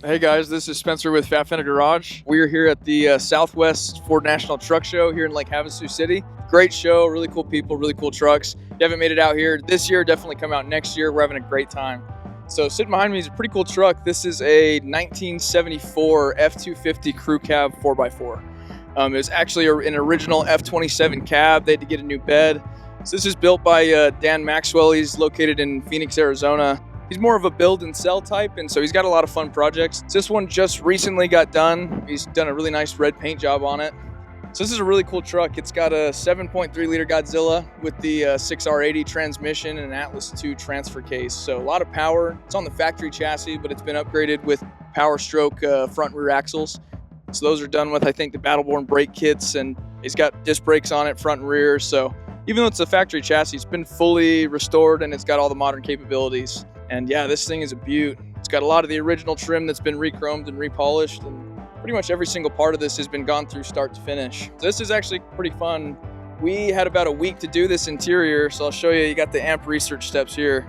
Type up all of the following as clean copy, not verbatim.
Hey guys, this is Spencer with Fender Garage. We are here at the Southwest Ford National Truck Show here in Lake Havsu City. Great show, really cool people, really cool trucks. If you haven't made it out here this year, definitely come out next year. We're having a great time. So sitting behind me is a pretty cool truck. This is a 1974 F250 crew cab 4x4. It was actually an original F27 cab. They had to get a new bed. So this is built by Dan Maxwell. He's located in Phoenix, Arizona. He's more of a build and sell type, and so he's got a lot of fun projects. This one just recently got done. He's done a really nice red paint job on it. So this is a really cool truck. It's got a 7.3 liter Godzilla with the 6R80 transmission and an Atlas II transfer case. So a lot of power. It's on the factory chassis, but it's been upgraded with Power Stroke front and rear axles. So those are done with, I think, the Battleborn brake kits, and he's got disc brakes on it, front and rear. So even though it's a factory chassis, it's been fully restored and it's got all the modern capabilities. And yeah, this thing is a beaut. It's got a lot of the original trim that's been re-chromed and repolished, and pretty much every single part of this has been gone through start to finish. So this is actually pretty fun. We had about a week to do this interior, so I'll show you. You got the amp research steps here.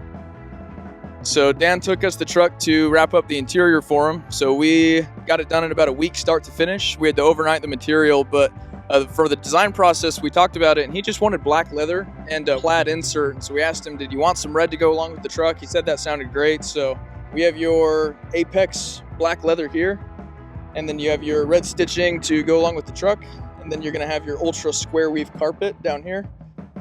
So Dan took us the truck to wrap up the interior for him. So we got it done in about a week start to finish. We had to overnight the material, but for the design process, we talked about it, and he just wanted black leather and a plaid insert. And so we asked him, did you want some red to go along with the truck? He said that sounded great. So we have your Apex black leather here, and then you have your red stitching to go along with the truck. And then you're gonna have your ultra square weave carpet down here.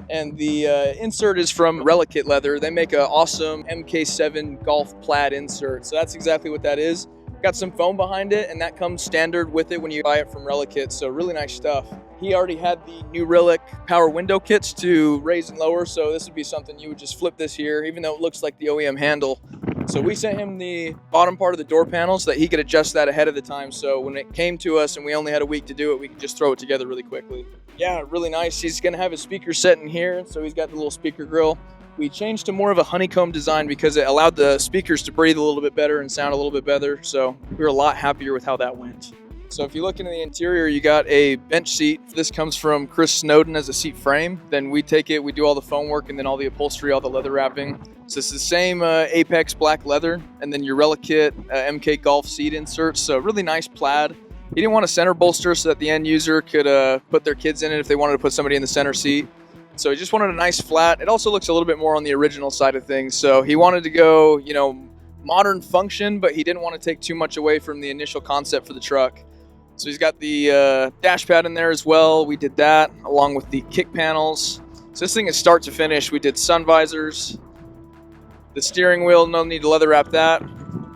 And the insert is from Relicate leather. They make an awesome MK7 golf plaid insert. So that's exactly what that is. Got some foam behind it, and that comes standard with it when you buy it from Relicate. So really nice stuff. He already had the new Relic power window kits to raise and lower, so this would be something you would just flip this here, even though it looks like the OEM handle. So we sent him the bottom part of the door panel so that he could adjust that ahead of the time. So when it came to us and we only had a week to do it, we could just throw it together really quickly. Yeah, really nice. He's gonna have his speaker set in here, so he's got the little speaker grill. We changed to more of a honeycomb design because it allowed the speakers to breathe a little bit better and sound a little bit better. So we were a lot happier with how that went. So if you look into the interior, you got a bench seat. This comes from Chris Snowden as a seat frame. Then we take it, we do all the foam work and then all the upholstery, all the leather wrapping. So it's the same Apex black leather, and then your Relicate MK Golf seat inserts. So really nice plaid. He didn't want a center bolster so that the end user could put their kids in it if they wanted to put somebody in the center seat. So he just wanted a nice flat. It also looks a little bit more on the original side of things. So he wanted to go, modern function, but he didn't want to take too much away from the initial concept for the truck. So he's got the dash pad in there as well. We did that along with the kick panels. So this thing is start to finish. We did sun visors. The steering wheel, no need to leather wrap that.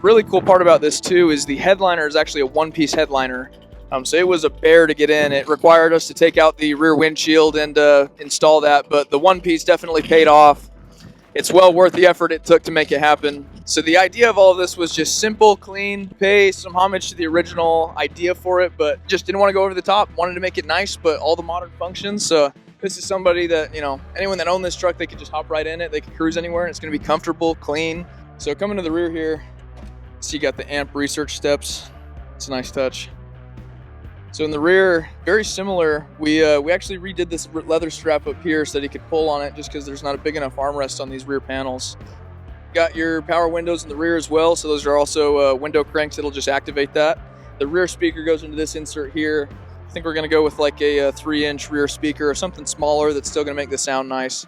Really cool part about this too is the headliner is actually a one-piece headliner. So it was a bear to get in. It required us to take out the rear windshield and install that, but the one piece definitely paid off. It's well worth the effort it took to make it happen. So the idea of all of this was just simple, clean, pay some homage to the original idea for it, but just didn't want to go over the top. Wanted to make it nice, but all the modern functions. So this is somebody that, anyone that owned this truck, they could just hop right in it. They could cruise anywhere, and it's going to be comfortable, clean. So coming to the rear here, so you got the amp research steps. It's a nice touch. So in the rear, very similar. We actually redid this leather strap up here so that he could pull on it, just because there's not a big enough armrest on these rear panels. Got your power windows in the rear as well, so those are also window cranks that'll just activate that. The rear speaker goes into this insert here. I think we're going to go with like a 3-inch rear speaker or something smaller that's still going to make this sound nice.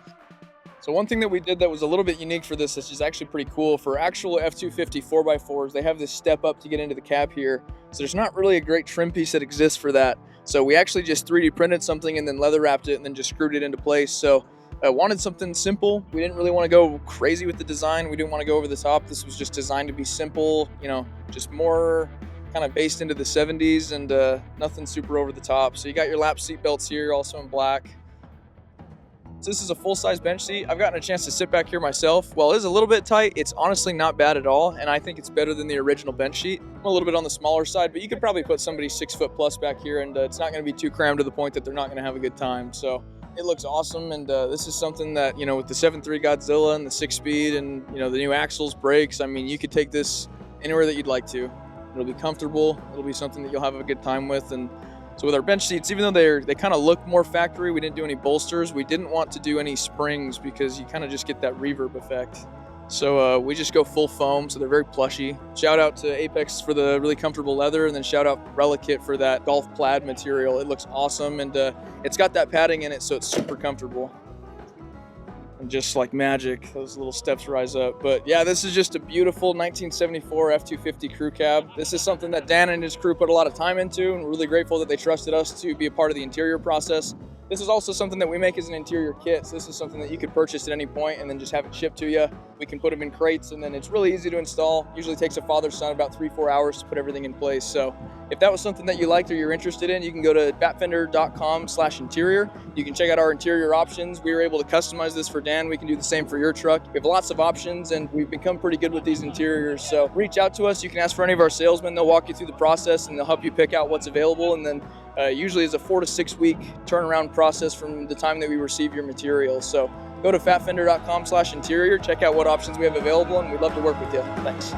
So one thing that we did that was a little bit unique for this, is actually pretty cool. For actual F250 4x4s, they have this step up to get into the cab here. So there's not really a great trim piece that exists for that. So we actually just 3D printed something and then leather wrapped it and then just screwed it into place. So I wanted something simple. We didn't really want to go crazy with the design. We didn't want to go over the top. This was just designed to be simple, just more kind of based into the 70s and nothing super over the top. So you got your lap seat belts here, also in black. So this is a full-size bench seat. I've gotten a chance to sit back here myself. While it is a little bit tight, it's honestly not bad at all, and I think it's better than the original bench seat. I'm a little bit on the smaller side, but you could probably put somebody 6 foot plus back here, and it's not going to be too crammed to the point that they're not going to have a good time. So it looks awesome, and this is something that, with the 7.3 Godzilla and the 6-speed and, the new axles, brakes, I mean, you could take this anywhere that you'd like to. It'll be comfortable. It'll be something that you'll have a good time with, and so with our bench seats, even though they kind of look more factory, we didn't do any bolsters. We didn't want to do any springs because you kind of just get that reverb effect. So we just go full foam, so they're very plushy. Shout out to Apex for the really comfortable leather, and then shout out Relicate for that golf plaid material. It looks awesome, and it's got that padding in it, so it's super comfortable. And just like magic, those little steps rise up. But yeah, this is just a beautiful 1974 F250 crew cab. This is something that Dan and his crew put a lot of time into, and we're really grateful that they trusted us to be a part of the interior process. This is also something that we make as an interior kit. So this is something that you could purchase at any point and then just have it shipped to you. We can put them in crates, and then it's really easy to install. Usually takes a father-son about 3-4 hours to put everything in place. So if that was something that you liked or you're interested in, you can go to fatfender.com/interior. You can check out our interior options. We were able to customize this for Dan. We can do the same for your truck. We have lots of options, and we've become pretty good with these interiors. So reach out to us. You can ask for any of our salesmen. They'll walk you through the process, and they'll help you pick out what's available. And then usually it's a 4 to 6 week turnaround process from the time that we receive your materials. So go to fatfender.com/interior, check out what options we have available, and we'd love to work with you. Thanks.